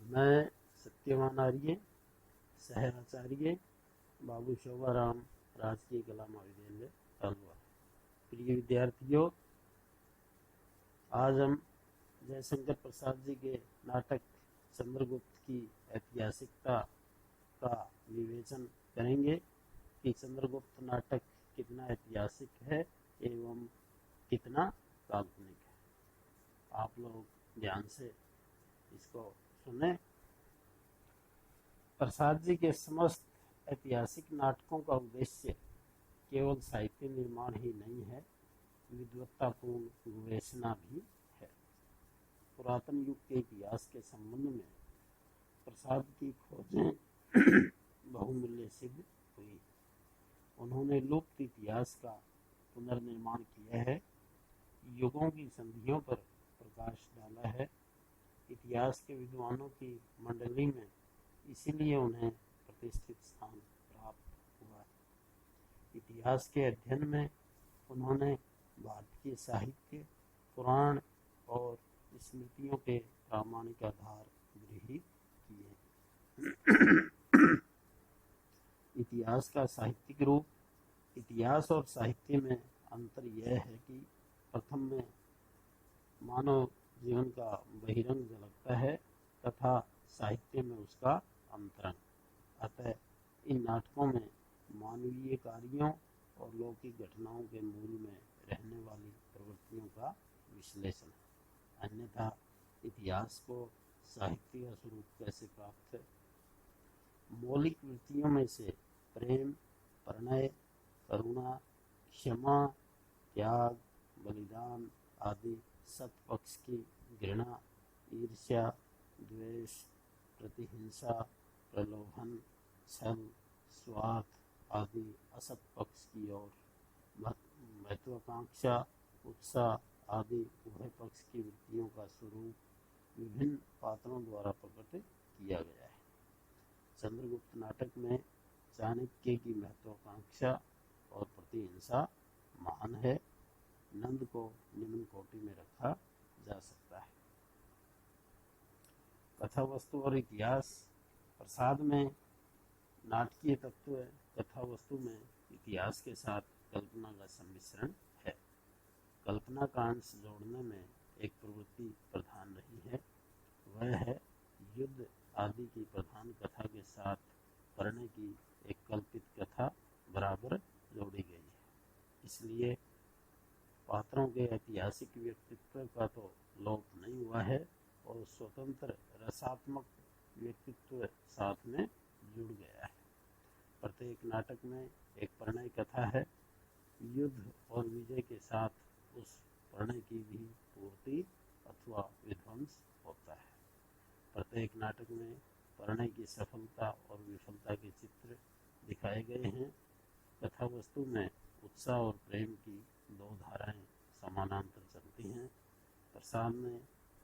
मैं सत्यवान आर्य, सहआचार्य, बाबू शोभाराम राजकीय कला महाविद्यालय तालुआ। प्रिय विद्यार्थियों, आज हम जयशंकर प्रसाद जी के नाटक चंद्रगुप्त की ऐतिहासिकता का विवेचन करेंगे कि चंद्रगुप्त नाटक कितना ऐतिहासिक है एवं कितना काल्पनिक है। आप लोग ध्यान से इसको सुने। प्रसाद जी के समस्त ऐतिहासिक नाटकों का उद्देश्य केवल साहित्य निर्माण ही नहीं है, विद्वत्तापूर्ण विवेचना भी है। पुरातन युग के इतिहास के संबंध में प्रसाद की खोजें बहुमूल्य सिद्ध हुई। उन्होंने लुप्त इतिहास का पुनर्निर्माण किया है, युगों की संधियों पर प्रकाश डाला है। इतिहास के विद्वानों की मंडली में इसीलिए उन्हें प्रतिष्ठित स्थान प्राप्त हुआ। इतिहास के अध्ययन में उन्होंने भारतीय साहित्य, पुराण और स्मृतियों के प्रामाणिक आधार गृहीत किए। इतिहास का साहित्यिक रूप। इतिहास और साहित्य में अंतर यह है कि प्रथम में मानव जीवन का बहिरंग झलकता है तथा साहित्य में उसका अंतरंग। अतः इन नाटकों में मानवीय कार्यों और लौकिक घटनाओं के मूल में रहने वाली प्रवृत्तियों का विश्लेषण है। अन्यथा इतिहास को साहित्य का स्वरूप कैसे प्राप्त है? मौलिक वृत्तियों में से प्रेम, प्रणय, करुणा, क्षमा, त्याग, बलिदान आदि सत्पक्ष की घृणा, ईर्ष्या, द्वेष, प्रतिहिंसा, प्रलोभन, छल, स्वार्थ आदि असत पक्ष की ओर, महत्वाकांक्षा, उत्साह आदि उभय पक्ष की वृत्तियों का स्वरूप विभिन्न पात्रों द्वारा प्रकट किया गया है। चंद्रगुप्त नाटक में चाणक्य की महत्वाकांक्षा और प्रतिहिंसा महान है। नंद को निम्न कोटि में रखा जा सकता है। कथा वस्तु और इतिहास। प्रसाद में नाटकीय तत्व कथा वस्तु में इतिहास के साथ कल्पना का सम्मिश्रण है। कल्पना का अंश जोड़ने में एक प्रवृत्ति प्रधान रही है, वह है युद्ध आदि की प्रधान कथा के साथ परिणय की एक कल्पित कथा बराबर जोड़ी गई है। इसलिए पात्रों के ऐतिहासिक व्यक्तित्व का तो लोप नहीं हुआ है और स्वतंत्र रसात्मक व्यक्तित्व साथ में जुड़ गया है। प्रत्येक नाटक में एक प्रणय कथा है। युद्ध और विजय के साथ उस प्रणय की भी पूर्ति अथवा विध्वंस होता है। प्रत्येक नाटक में प्रणय की सफलता और विफलता के चित्र दिखाए गए हैं। कथा वस्तु में उत्साह और प्रेम की दो धाराएं समानांतर चलती हैं। प्रसाद ने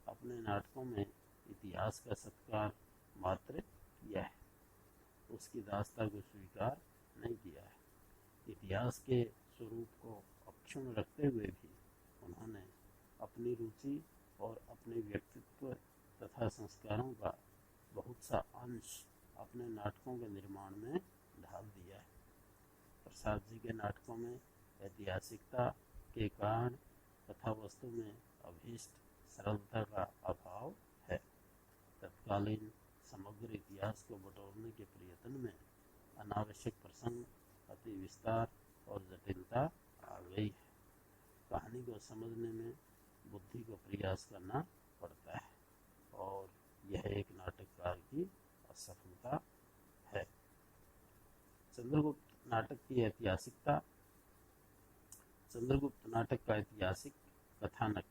अपने नाटकों में इतिहास का सत्कार मात्र किया है, उसकी दास्ता को स्वीकार नहीं किया है। इतिहास के स्वरूप को अक्षुण्ण रखते हुए भी उन्होंने अपनी रुचि और अपने व्यक्तित्व तथा संस्कारों का बहुत सा अंश अपने नाटकों के निर्माण में ढाल दिया है। प्रसाद जी के नाटकों में ऐतिहासिकता के कारण कथा वस्तु में अभीष्ट सरलता का अभाव है। तत्कालीन समग्र इतिहास को बटोरने के प्रयत्न में अनावश्यक प्रसंग, अति विस्तार और जटिलता आ गई है। कहानी को समझने में बुद्धि को प्रयास करना पड़ता है और यह एक नाटककार की असफलता है। चंद्रगुप्त नाटक की ऐतिहासिकता। चंद्रगुप्त नाटक का ऐतिहासिक कथानक।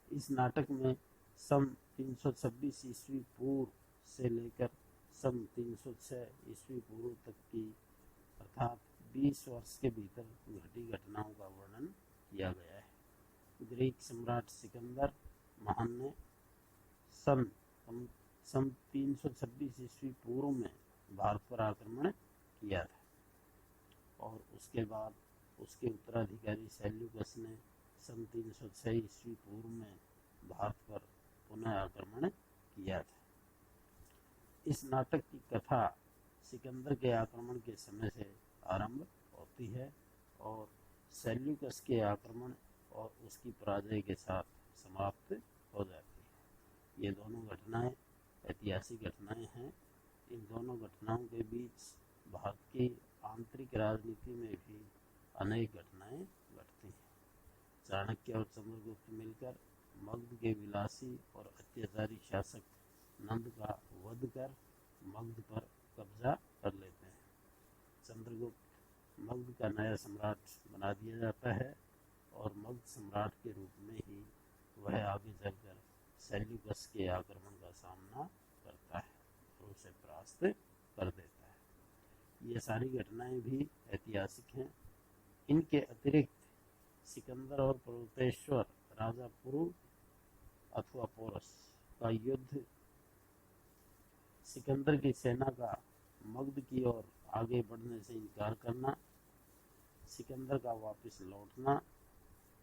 इस नाटक में सन 326 ईस्वी पूर्व से लेकर सन 306 ईस्वी पूर्व तक की अर्थात 20 वर्ष के भीतर घटी घटनाओं का वर्णन किया गया है। ग्रीक सम्राट सिकंदर महान ने सन 326 ईस्वी पूर्व में भारत पर आक्रमण किया था और उसके बाद उसके उत्तराधिकारी सेल्यूकस ने सन 306 ईस्वी पूर्व में भारत पर पुनः आक्रमण किया था। इस नाटक की कथा सिकंदर के आक्रमण के समय से आरंभ होती है और सेल्यूकस के आक्रमण और उसकी पराजय के साथ समाप्त हो जाती है। ये दोनों घटनाएं ऐतिहासिक घटनाएं हैं। इन दोनों घटनाओं के बीच भारत की आंतरिक राजनीति में भी अनेक घटनाएं घटती हैं। चाणक्य और चंद्रगुप्त मिलकर मगध के विलासी और अत्याचारी शासक नंद का वध कर मगध पर कब्जा कर लेते हैं। चंद्रगुप्त मगध का नया सम्राट बना दिया जाता है और मगध सम्राट के रूप में ही वह आगे चलकर सेल्यूकस के आक्रमण का सामना करता है और उसे परास्त कर देता है। ये सारी घटनाएं भी ऐतिहासिक हैं। इनके अतिरिक्त सिकंदर और पर्वतेश्वर राजा पुरु अथवा पोरस का युद्ध, सिकंदर की सेना का मगध की ओर आगे बढ़ने से इनकार करना, सिकंदर का वापस लौटना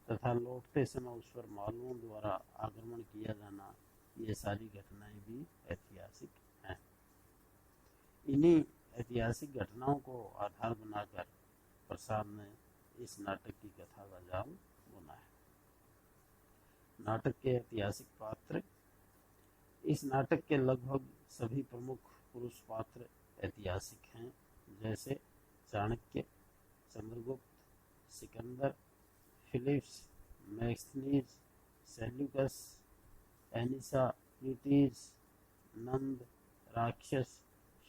तथा लौटते समय उस पर मालवों द्वारा आक्रमण किया जाना, ये सारी घटनाएं भी ऐतिहासिक हैं। इन्हीं ऐतिहासिक घटनाओं को आधार बनाकर प्रसाद ने इस नाटक की कथा का जाल बुना है। नाटक के ऐतिहासिक पात्र। इस नाटक के लगभग सभी प्रमुख पुरुष पात्र ऐतिहासिक हैं, जैसे चाणक्य, चंद्रगुप्त, सिकंदर, फिलिप्स, मैक्सनीज, सेल्यूकस, एनिसा, क्रीटीज, नंद, राक्षस,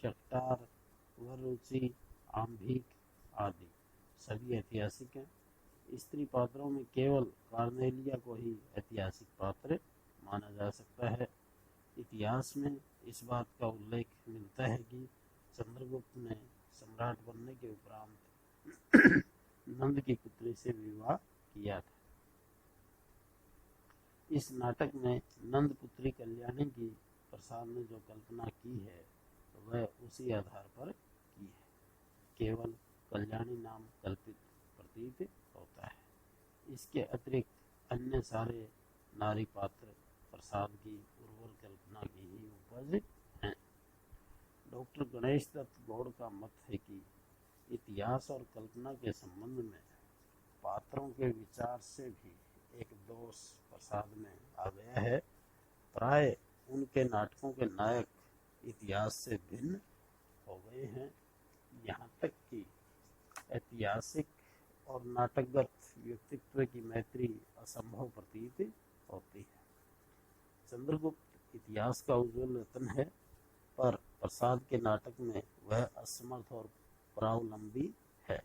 शक्टार, वरुचि, आम्भिक आदि सभी ऐतिहासिक हैं। स्त्री पात्रों में केवल कार्नेलिया को ही ऐतिहासिक पात्र माना जा सकता है। इतिहास में इस बात का उल्लेख मिलता है कि चंद्रगुप्त ने सम्राट बनने के उपरांत नंद की पुत्री से विवाह किया था। इस नाटक में नंद पुत्री कल्याणी की प्रसाद ने जो कल्पना की है वह उसी आधार पर की है। केवल कल्याणी नाम कल्पित प्रतीत होता है। इसके अतिरिक्त अन्य सारे नारी पात्र प्रसाद की उर्वर कल्पना की ही उपज हैं। डॉक्टर गणेश दत्त गौड़ का मत है कि इतिहास और कल्पना के संबंध में पात्रों के विचार से भी एक दोष प्रसाद में आ गया है। प्राय उनके नाटकों के नायक इतिहास से भिन्न हो गए हैं। यहाँ तक कि ऐतिहासिक और नाटकगत व्यक्तित्व की मैत्री असंभव प्रतीत होती है। चंद्रगुप्त इतिहास का उज्ज्वल रत्न है, पर प्रसाद के नाटक में वह असमर्थ और परावलंबी है।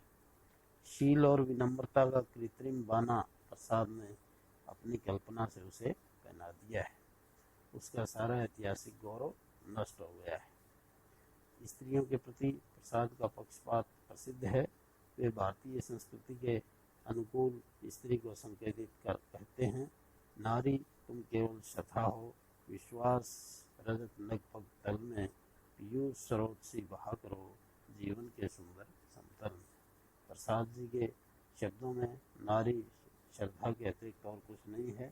शील और विनम्रता का कृत्रिम बाना प्रसाद ने अपनी कल्पना से उसे पहना दिया है। उसका सारा ऐतिहासिक गौरव नष्ट हो गया है। स्त्रियों के प्रति प्रसाद का पक्षपात प्रसिद्ध है। वे भारतीय संस्कृति के अनुकूल स्त्री को संकेतित कर कहते हैं, नारी तुम केवल शथा हो, विश्वास रजत नगपग तल में पीयूष स्रोत सी बहा करो जीवन के सुंदर समतल में। प्रसाद जी के शब्दों में नारी श्रद्धा के अतिरिक्त और कुछ नहीं है।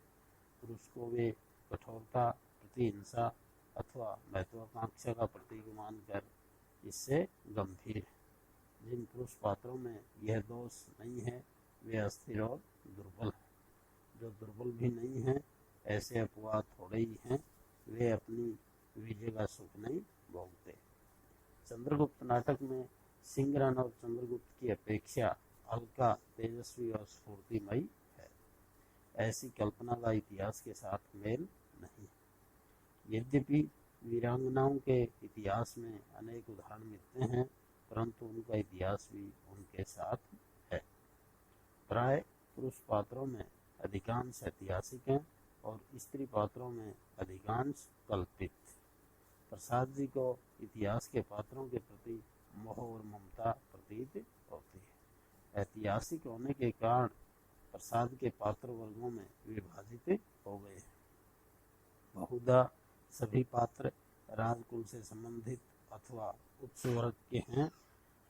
पुरुष को वे कठोरता, प्रतिहिंसा अथवा महत्वाकांक्षा का प्रतीक मानकर इससे गंभीर है। जिन पुरुष पात्रों में यह दोष नहीं है वे अस्थिर और दुर्बल हैं। जो दुर्बल भी नहीं हैं ऐसे अपवाद थोड़े ही हैं। वे अपनी विजय का सुख नहीं भोगते। चंद्रगुप्त नाटक में सिंगरन और चंद्रगुप्त की अपेक्षा अलका तेजस्वी और स्फूर्तिमयी है। ऐसी कल्पना का इतिहास के साथ मेल नहीं। यद्यपि वीरांगनाओं के इतिहास में अनेक उदाहरण मिलते हैं, परंतु उनका इतिहास भी उनके साथ है। प्राय पुरुष पात्रों में अधिकांश ऐतिहासिक हैं और स्त्री पात्रों में अधिकांश कल्पित। प्रसाद जी को इतिहास के पात्रों के प्रति मोह और ममता प्रतीत होती है। ऐतिहासिक होने के कारण प्रसाद के पात्र वर्गों में विभाजित हो गए हैं। बहुधा सभी पात्र राजकुल से संबंधित अथवा उच्च वर्ग के हैं।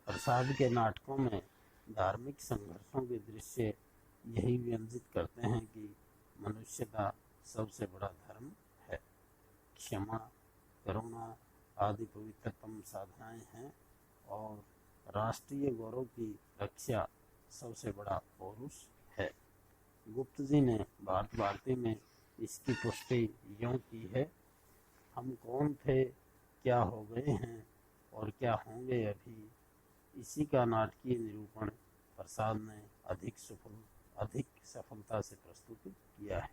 प्रसाद के नाटकों में धार्मिक संघर्षों के दृश्य यही व्यंजित करते हैं कि मनुष्य का सबसे बड़ा धर्म है क्षमा, करुणा, आदि पवित्रतम साधनाएं हैं और राष्ट्रीय गौरव की रक्षा सबसे बड़ा पौरुष है। गुप्त जी ने भारत भारती में इसकी पुष्टि यूं की है: हम कौन थे, क्या हो गए हैं और क्या होंगे अभी, इसी का नाटकीय निरूपण प्रसाद ने अधिक सफलता से प्रस्तुत किया है।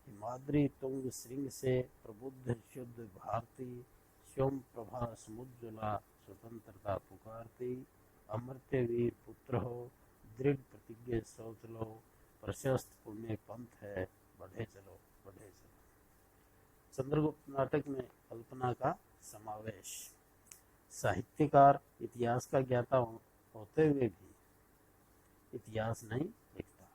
हिमाद्री तुंग श्रृंग से प्रबुद्ध शुद्ध भारती, सोम प्रभा समुज्ज्वला स्वतंत्रता पुकारती, अमर्त्य वीर पुत्र हो, दृढ़ प्रतिज्ञ सोच लो, प्रशस्त पुण्य पंथ है, बढ़े चलो बढ़े चलो। चंद्रगुप्त नाटक में कल्पना का समावेश। साहित्यकार इतिहास का ज्ञाता होते हुए भी इतिहास नहीं लिखता।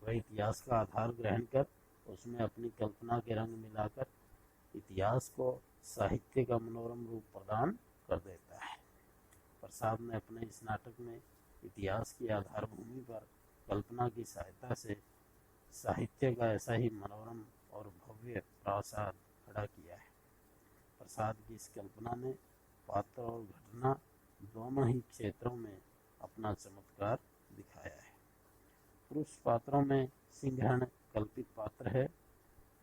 वह इतिहास का आधार ग्रहण कर उसमें अपनी कल्पना के रंग मिलाकर इतिहास को साहित्य का मनोरम रूप प्रदान कर देता है। प्रसाद ने अपने इस नाटक में इतिहास की आधारभूमि पर कल्पना की सहायता से साहित्य का ऐसा ही मनोरम और भव्य प्रासाद खड़ा किया है। प्रसाद की इस कल्पना ने पात्र और घटना दोनों ही क्षेत्रों में अपना चमत्कार दिखाया है। पुरुष पात्रों में सिंहण कल्पित पात्र है,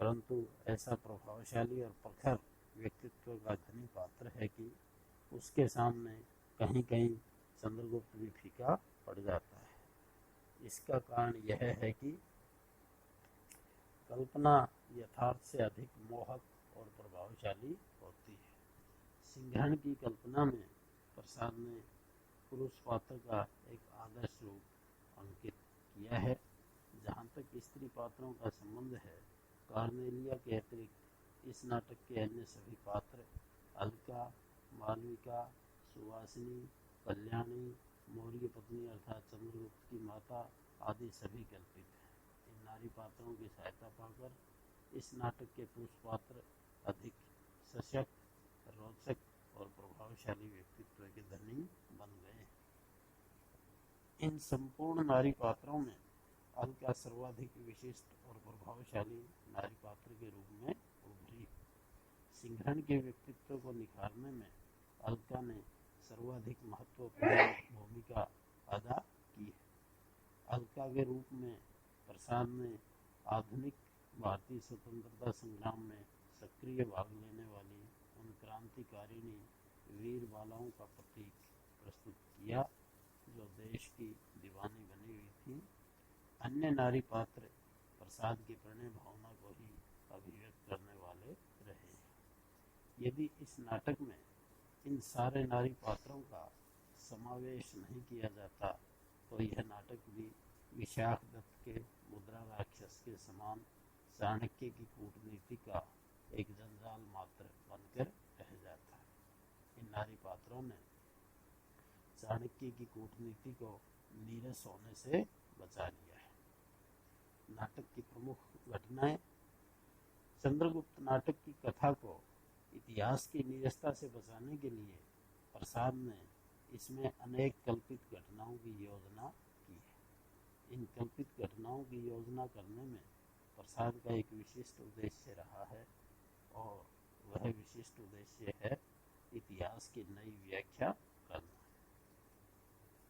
परंतु ऐसा प्रभावशाली और प्रखर व्यक्तित्व का धनी पात्र है कि उसके सामने कहीं कहीं चंद्रगुप्त भी फीका पड़ जाता है। इसका कारण यह है कि कल्पना यथार्थ से अधिक मोहक और प्रभावशाली होती है। सिंहण की कल्पना में प्रसाद ने पुरुष पात्र का एक आदर्श रूप अंकित किया है। जहाँ तक स्त्री पात्रों का संबंध है, कार्नेलिया के अतिरिक्त इस नाटक के अन्य सभी पात्र अलका, मालविका, सुवासिनी, कल्याणी, मौर्य पत्नी अर्थात चंद्रगुप्त की माता आदि सभी कल्पित हैं। इन नारी पात्रों की सहायता पाकर इस नाटक के पुरुष पात्र अधिक सशक्त, रोचक और प्रभावशाली व्यक्तित्व के धनी बन गए। इन संपूर्ण नारी पात्रों में अलका सर्वाधिक विशिष्ट और प्रभावशाली नारी पात्र के रूप में उभरी। सिंहण के व्यक्तित्व को निखारने में अलका ने सर्वाधिक महत्वपूर्ण भूमिका अदा की है। अलका के रूप में प्रसाद ने आधुनिक भारतीय स्वतंत्रता संग्राम में सक्रिय भाग लेने वाली उन क्रांतिकारिणी वीर बालाओं का प्रतीक प्रस्तुत किया जो देश की दीवानी बनी हुई थी। अन्य नारी पात्र प्रसाद की प्रणय भावना को ही अभिव्यक्त करने वाले रहे। यदि इस नाटक में इन सारे नारी पात्रों का समावेश नहीं किया जाता तो यह नाटक भी विशाख दत्त के मुद्रा राक्षस के समान चाणक्य की कूटनीति का एक जंजाल मात्र बनकर रह जाता है। इन नारी पात्रों ने चाणक्य की कूटनीति को नीरस होने से बचा लिया है। नाटक की प्रमुख घटनाएं। चंद्रगुप्त नाटक की कथा को इतिहास की नीरसता से बचाने के लिए प्रसाद ने इसमें अनेक कल्पित घटनाओं की योजना की है। इन कल्पित घटनाओं की योजना करने में प्रसाद का एक विशिष्ट उद्देश्य रहा है और वह विशिष्ट उद्देश्य है इतिहास की नई व्याख्या करना।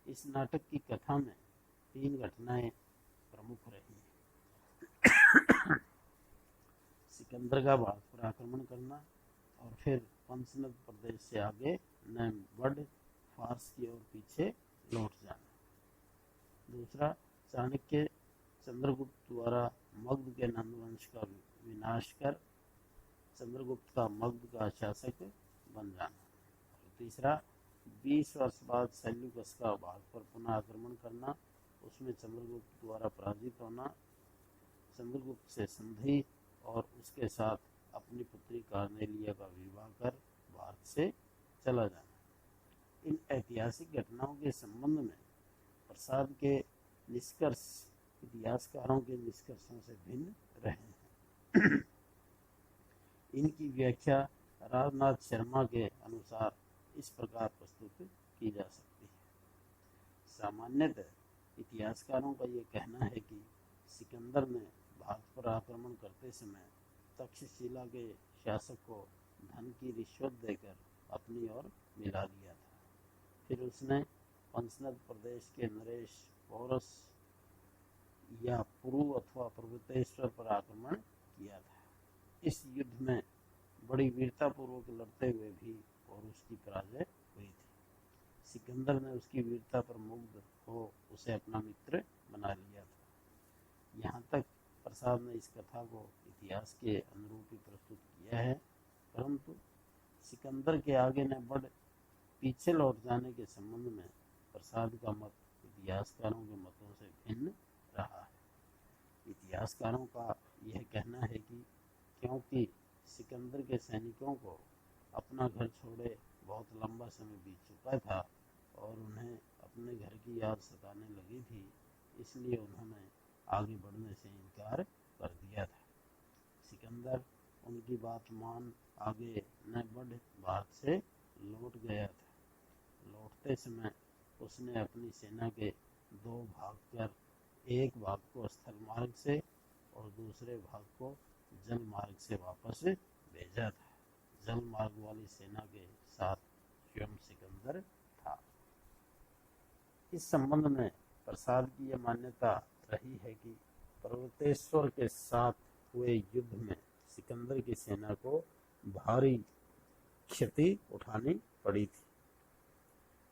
इस नाटक की कथा में 3 घटनाएं प्रमुख रही हैं। सिकंदर का भारत पर आक्रमण करना और फिर पंचनद प्रदेश से आगे नैमगढ़ फारस की ओर पीछे लौट जाना। दूसरा, चाणक्य चंद्रगुप्त द्वारा मगध के नंदवंश का विनाश कर चंद्रगुप्त का मगध का शासक बन जाना। और तीसरा, 20 वर्ष बाद सैल्यूकस का भारत पर पुनः आक्रमण करना, उसमें चंद्रगुप्त द्वारा पराजित होना, चंद्रगुप्त से संधि और उसके साथ अपनी पुत्री कार्नेलिया का विवाह कर भारत से चला जाना। इन ऐतिहासिक घटनाओं के संबंध में प्रसाद के निष्कर्ष इतिहासकारों के निष्कर्षों से भिन्न रहे हैं। इनकी व्याख्या राजनाथ शर्मा के अनुसार इस प्रकार प्रस्तुत की जा सकती है। सामान्यतः इतिहासकारों का ये कहना है कि सिकंदर ने भारत पर आक्रमण करते समय तक्षशिला के शासक को धन की रिश्वत देकर अपनी ओर मिला लिया था। फिर उसने पंचनद प्रदेश के नरेश पौरस या पुरु अथवा पर्वतेश्वर पर आक्रमण किया था। इस युद्ध में बड़ी वीरतापूर्वक लड़ते हुए भी और उसकी पराजय हुई थी। सिकंदर ने उसकी वीरता पर मुग्ध हो उसे अपना मित्र बना लिया था। यहाँ तक प्रसाद ने इस कथा को इतिहास के अनुरूप ही प्रस्तुत किया है, परंतु सिकंदर के आगे न बढ़ पीछे लौट जाने के संबंध में प्रसाद का मत इतिहासकारों के मतों से भिन्न रहा है। इतिहासकारों का यह कहना है कि क्योंकि सिकंदर के सैनिकों को अपना घर छोड़े बहुत लंबा समय बीत चुका था और उन्हें अपने घर की याद सताने लगी थी, इसलिए उन्होंने आगे बढ़ने से इनकार कर दिया था। सिकंदर उनकी बात मान आगे न बढ़ भारत से लौट गया था। लौटते समय उसने अपनी सेना के दो भाग कर एक भाग को स्थल मार्ग से और दूसरे भाग को जल मार्ग से वापस भेजा था। जल मार्ग वाली सेना के साथ स्वयं सिकंदर था। इस संबंध में प्रसाद की यह मान्यता रही है कि पर्वतेश्वर के साथ हुए युद्ध में सिकंदर की सेना को भारी क्षति उठानी पड़ी थी।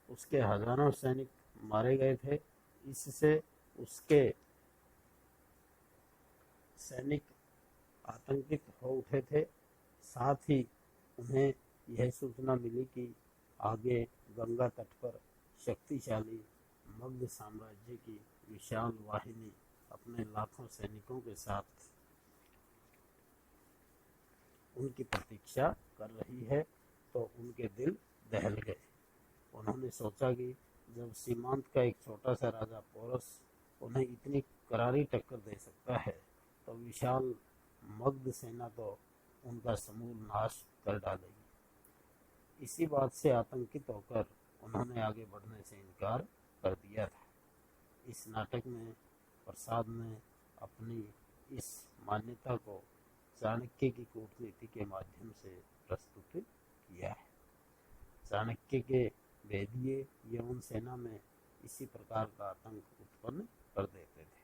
उसके हजारों सैनिक मारे गए थे। इससे उसके सैनिक आतंकित हो उठे थे। साथ ही उन्हें यह सूचना मिली कि आगे गंगा तट पर शक्तिशाली मगध साम्राज्य की विशाल वाहिनी अपने लाखों सैनिकों के साथ उनकी प्रतीक्षा कर रही है, तो उनके दिल दहल गए। उन्होंने सोचा कि जब सीमांत का एक छोटा सा राजा पोरस उन्हें इतनी करारी टक्कर दे सकता है, तो विशाल मगध सेना तो उनका समूल नाश कर डालेगी। इसी बात से आतंकित होकर उन्होंने आगे बढ़ने से इनकार कर दिया था। इस नाटक में प्रसाद ने अपनी इस मान्यता को चाणक्य की कूटनीति के माध्यम से प्रस्तुत किया है। चाणक्य के भेदिये यवन सेना में इसी प्रकार का आतंक उत्पन्न कर देते थे।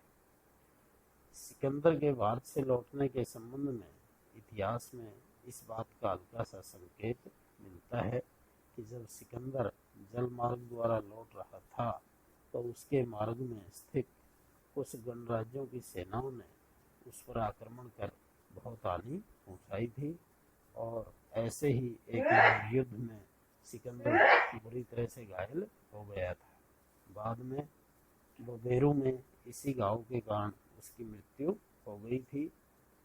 सिकंदर के भारत से लौटने के संबंध में इतिहास में इस बात का हल्का सा संकेत मिलता है कि जब सिकंदर जल मार्ग द्वारा लौट रहा था, तो उसके मार्ग में स्थित कुछ गणराज्यों की सेनाओं ने उस पर आक्रमण कर बहुत हानि पहुंचाई थी और ऐसे ही एक युद्ध में सिकंदर बुरी तरह से घायल हो गया था। बाद में बोबेरू में इसी घाव के कारण उसकी मृत्यु हो गई थी।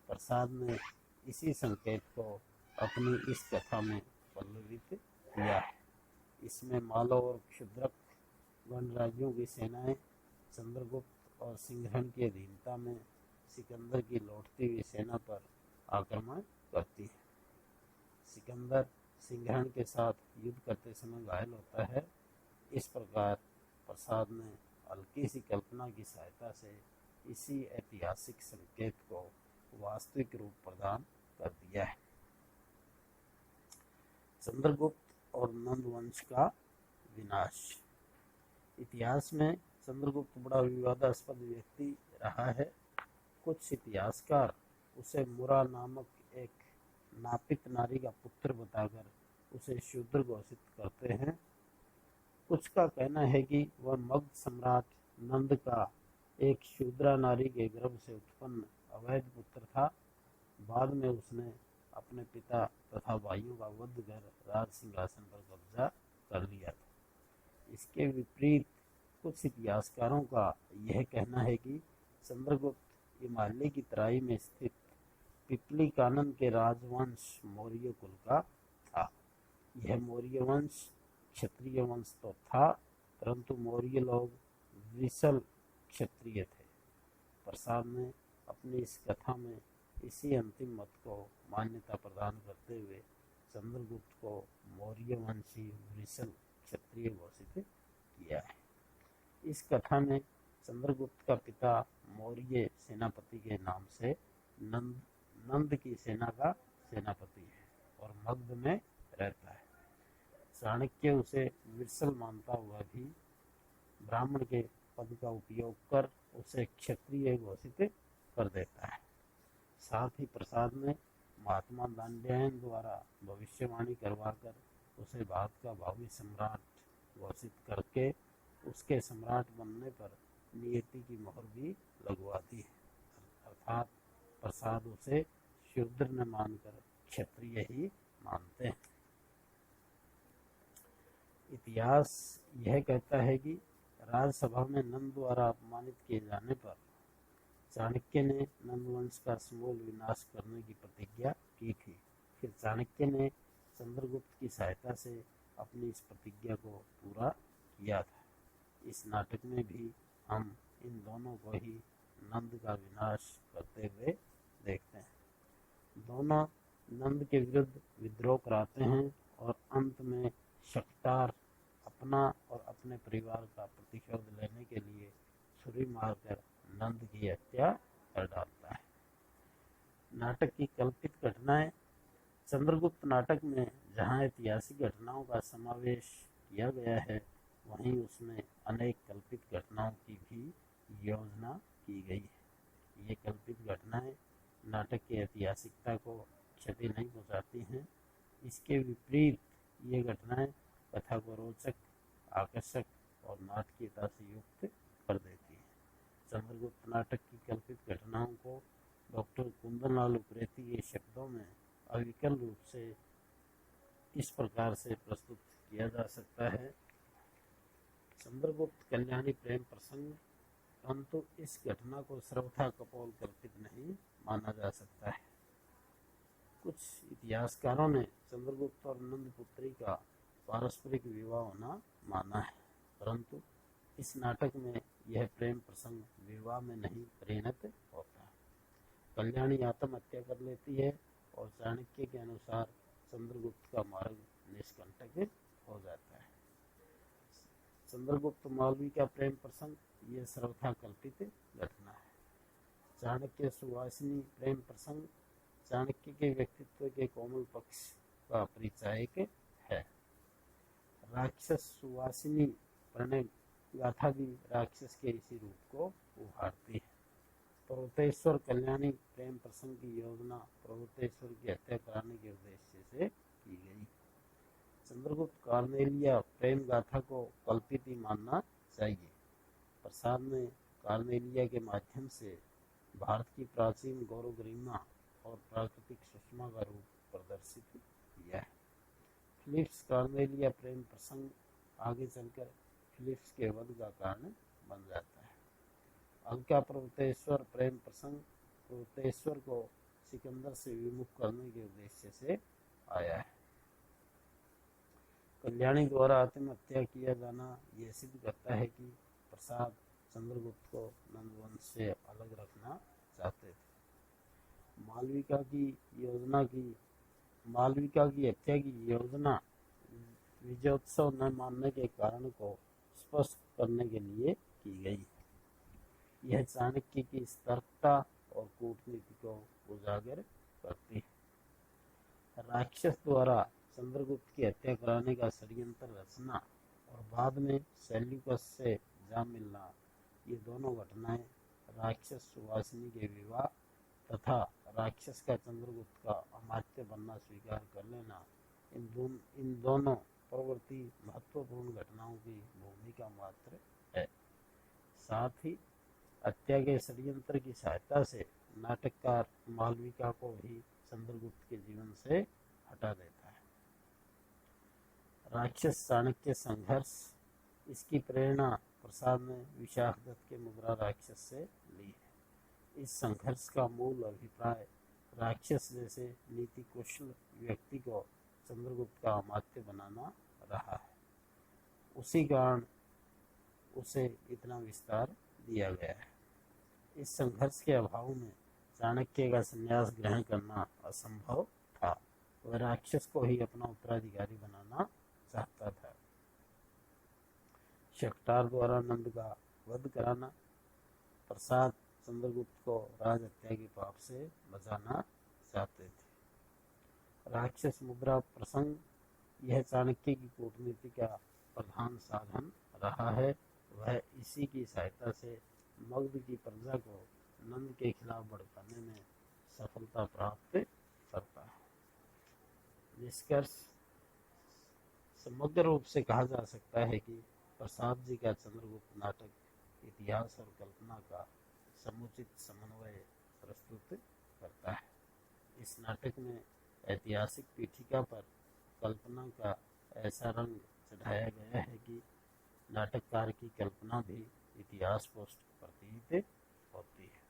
प्रसाद ने इसी संकेत को अपनी इस कथा में पल्लवित किया है। इसमें मालव और क्षुद्रक गणराज्यों की सेनाएं चंद्रगुप्त और सिंहरण की अधीनता में सिकंदर की लौटती हुई सेना पर आक्रमण करती है। सिकंदर सिंहरण के साथ युद्ध करते समय घायल होता है। इस प्रकार प्रसाद ने हल्की सी कल्पना की सहायता से इसी ऐतिहासिक संकेत को वास्तविक रूप प्रदान कर दिया है। चंद्रगुप्त और नंद वंश का विनाश। इतिहास में चंद्रगुप्त बड़ा विवादास्पद व्यक्ति रहा है। कुछ इतिहासकार उसे मुरा नामक एक नापित नारी का पुत्र बताकर उसे शूद्र घोषित करते हैं। कुछ का कहना है कि वह मगध सम्राट नंद का एक शूद्रा नारी के गर्भ से उत्पन्न अवैध पुत्र था। बाद में उसने अपने पिता तथा भाइयों का वध कर राज सिंहासन पर कब्जा कर लिया था। इसके विपरीत कुछ इतिहासकारों का यह कहना है कि चंद्रगुप्त हिमालय की तराई में स्थित पिपली कानन के राजवंश मौर्य कुल का था। यह मौर्य वंश क्षत्रिय वंश तो था, परंतु मौर्य लोग विसल क्षत्रिय थे। प्रसाद ने अपनी इस कथा में इसी अंतिम मत को मान्यता प्रदान करते हुए चंद्रगुप्त को मौर्य वंशी विसल क्षत्रिय घोषित किया है। इस कथा में चंद्रगुप्त का पिता मौर्य सेनापति के नाम से नंद की सेना का सेनापति है और मगध में रहता है। चाणक्य उसे विरसल मानता हुआ भी ब्राह्मण के पद का उपयोग कर उसे क्षत्रिय घोषित कर देता है। साथ ही प्रसाद में महात्मा दांड्यायन द्वारा भविष्यवाणी करवाकर उसे भारत का भावी सम्राट घोषित करके उसके सम्राट बनने पर नियति की मोहर भी लगवाती है। अर्थात प्रसाद उसे शूद्र न मानकर क्षत्रिय ही मानते हैं। इतिहास यह कहता है कि राजसभा में नंद द्वारा अपमानित किए जाने पर चाणक्य ने नंद वंश का समूल विनाश करने की प्रतिज्ञा की थी। फिर चाणक्य ने चंद्रगुप्त की सहायता से अपनी इस प्रतिज्ञा को पूरा किया था। इस नाटक में भी हम इन दोनों को ही नंद का विनाश करते हुए देखते हैं। दोनों नंद के विरुद्ध विद्रोह कराते हैं और अंत में शक्तार अपना और अपने परिवार का प्रतिशोध लेने के लिए छुरी मारकर नंद की हत्या कर डालता है। नाटक की कल्पित घटनाएं। चंद्रगुप्त नाटक में जहां ऐतिहासिक घटनाओं का समावेश किया गया है, वहीं उसमें अनेक कल्पित घटनाओं की भी योजना की गई है। ये कल्पित घटनाएं नाटक की ऐतिहासिकता को क्षति नहीं पहुंचाती हैं। इसके विपरीत ये घटनाएं कथा को रोचक, आकर्षक और नाटकीयता से युक्त कर देती है। चंद्रगुप्त नाटक की कल्पित घटनाओं को डॉक्टर कुंदनलाल उप्रेती के शब्दों में अविकल रूप से इस प्रकार से प्रस्तुत किया जा सकता है। चंद्रगुप्त कल्याणी प्रेम प्रसंग, परंतु इस घटना को सर्वथा कपोल कल्पित नहीं माना जा सकता है। कुछ इतिहासकारों ने चंद्रगुप्त और नंद पुत्री का पारस्परिक विवाह होना माना है, परंतु इस नाटक में यह प्रेम प्रसंग विवाह में नहीं परिणत होता। कल्याणी आत्महत्या कर लेती है और चाणक्य के अनुसार चंद्रगुप्त का मार्ग निष्कंटक हो जाता है। चंद्रगुप्त मालवी का प्रेम प्रसंग ये सर्वथा कल्पित घटना है। चाणक्य सुवासिनी प्रेम प्रसंग चाणक्य के व्यक्तित्व के कोमल पक्ष का परिचायक है। राक्षस सुवासिनी प्रणय गाथा भी राक्षस के इसी रूप को उभारती है। पर्वतेश्वर कल्याणी प्रेम प्रसंग की योजना पर्वतेश्वर की हत्या कराने के उद्देश्य से की गई। चंद्रगुप्त कार्नेलिया प्रेम गाथा को कल्पित ही मानना चाहिए। प्रसाद ने कार्नेलिया के माध्यम से भारत की प्राचीन गौरव गरिमा और प्राकृतिक सुषमा का रूप प्रदर्शित किया है। फिलिप्स कार्नेलिया प्रेम प्रसंग आगे चलकर फिलिप्स के वध का कारण बन जाता है। अलका पर्वतेश्वर प्रेम प्रसंग पर्वतेश्वर को सिकंदर से विमुख करने के उद्देश्य से आया है। कल्याणी द्वारा आत्महत्या किया जाना यह सिद्ध करता है कि प्रसाद चंद्रगुप्त को नंदवंश से अलग रखना चाहते थे। मालविका की हत्या की योजना विजयोत्सव न मानने के कारण को स्पष्ट करने के लिए की गई। यह चाणक्य की सतर्कता और कूटनीति को उजागर करती है। राक्षस द्वारा चंद्रगुप्त की हत्या कराने का षड्यंत्र रचना और बाद में सेल्यूकस से जा मिलना, ये दोनों घटनाएं राक्षस सुवासिनी के विवाह तथा राक्षस का चंद्रगुप्त का अमात्य बनना स्वीकार कर लेना, इन दोनों प्रवृत्ति महत्वपूर्ण घटनाओं की भूमिका मात्र है। साथ ही हत्या के षड्यंत्र की सहायता से नाटककार मालविका को भी चंद्रगुप्त के जीवन से हटा देता है। राक्षस चाणक्य संघर्ष, इसकी प्रेरणा प्रसाद ने विशाखदत्त के मुद्रा राक्षस से ली है। इस संघर्ष का मूल अभिप्राय राक्षस जैसे नीति कुशल व्यक्ति को चंद्रगुप्त का अमात्य बनाना रहा है। उसी कारण उसे इतना विस्तार दिया गया है। इस संघर्ष के अभाव में चाणक्य का संन्यास ग्रहण करना असंभव था। वह राक्षस को ही अपना उत्तराधिकारी बनाना चाहता था। शक्तार द्वारा नंद का वध कराना, प्रसाद चंद्रगुप्त को राज हत्या के पाप से बचाना चाहते थे। राक्षस मुद्रा प्रसंग, यह चाणक्य की कूटनीति का प्रधान साधन रहा है। वह इसी की सहायता से मगध की प्रजा को नंद के खिलाफ भड़काने में सफलता प्राप्त करता है। निष्कर्ष, समग्र रूप से कहा जा सकता है कि प्रसाद जी का चंद्रगुप्त नाटक इतिहास और कल्पना का समुचित समन्वय प्रस्तुत करता है। इस नाटक में ऐतिहासिक पीठिका पर कल्पना का ऐसा रंग चढ़ाया गया है कि नाटककार की कल्पना भी इतिहास को प्रतीत होती है।